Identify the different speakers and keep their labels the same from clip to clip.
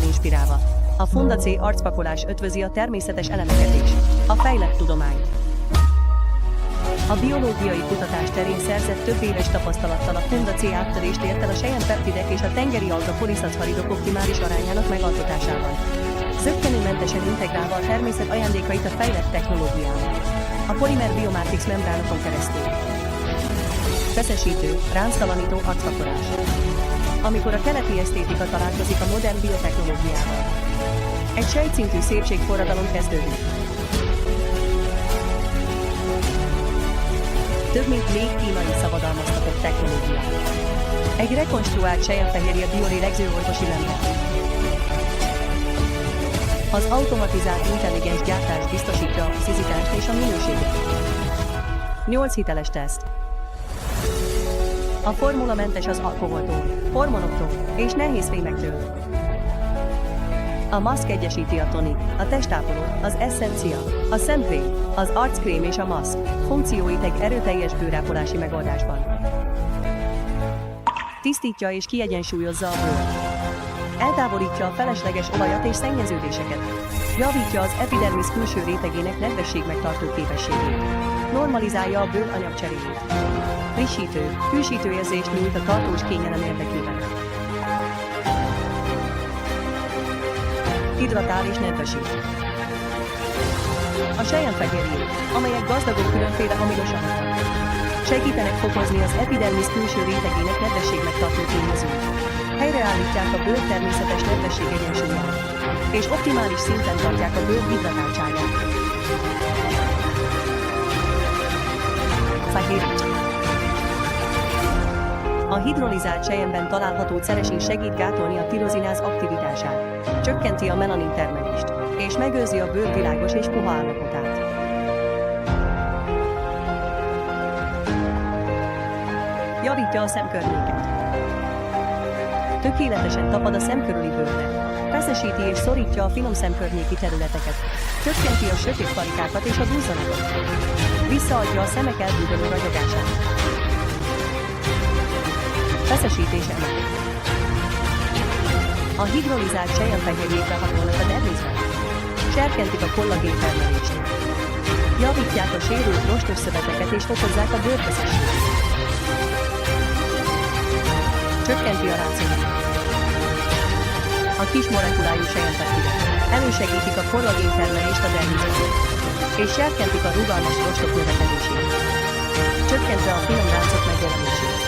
Speaker 1: inspirálva. A Funda C arcpakolás ötvözi a természetes elemeket és a fejlett tudományt. A biológiai kutatás terén szerzett több éves tapasztalattal a Funda C áttörést ért el a selyempeptidek és a tengeri alga poliszacharidok optimális arányának megalkotásában. Zökkenőmentesen integrálva a természet ajándékait a fejlett technológiával. A polimer biomatrix membránokon keresztül. Feszesítő, ránctalanító arcpakolás. Amikor a keleti esztétika találkozik a modern biotechnológiával. Egy sejtszintű szépségforradalom kezdődik. Több mint 4 kínai szabadalmaztatott technológia. Egy rekonstruált selyempfehérje biolélegző orvosi lembe. Az automatizált intelligens gyártás biztosítja a precizitást és a minőséget. 8 hiteles teszt. A formulamentes az alkoholtól, hormonoktól és nehéz fémektől. A maszk egyesíti a tonik, a testápoló, az essencia, a szemkrém, az arckrém és a maszk funkcióit egy erőteljes bőrápolási megoldásban. Tisztítja és kiegyensúlyozza a bőrt. Eltávolítja a felesleges olajat és szennyeződéseket. Javítja az epidermis külső rétegének nedvesség megtartó képességét. Normalizálja a bőr anyagcseréjét. Frissítő, hűsítő érzést nyújt a tartós kényelem érdekében. Hidratál és nedvesít. A selyempfehérjék, amelyek gazdagok különféle amilos anyagban, segítenek fokozni az epidermis külső rétegének nedvesség megtartó tényezőt. Helyreállítják a bőr természetes nedvesség egyensúlyát, és optimális szinten tartják a bőr hidratáltságát. Fehérít. A hidrolizált selyemben található ceresin segít gátolni a tirozináz aktivitását, csökkenti a melanin termelést, és megőrzi a bőr világos és puha állapotát. Javítja a szemkörnyéket. Tökéletesen tapad a szemkörüli bőrre. Feszesíti és szorítja a finom szemkörnyéki területeket. Csökkenti a sötét parikákat és a duzzanatot. Visszaadja a szemek elbűvölő ragyogását. Feszesítés emel. A hidrolizált selyempfehérjék behatolnak a dermészben. Serkentik a kollagén termelést. Javítják a sérült rostos szöveteket és fokozzák a bőrfeszességet. Csökkenti a rácot. A kis molekulájú selyempeptidek elősegítik a kollagén termelést a dermizben, és serkentik a rugalmas rostok növekedését, csökkentve a finom rácok megjelenését.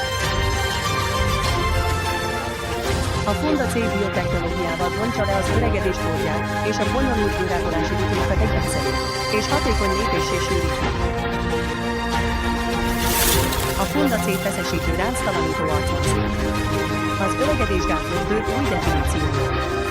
Speaker 1: A Funda C biotechnológiával bontja le az öregedés módját, és a bonyolult bőrápolási rutineket egy egyszerű és hatékony lépéssé sűríti. A Funda C feszesítő ránctalanító arcmaszk. Az öregedésgátló bőr új definíciója.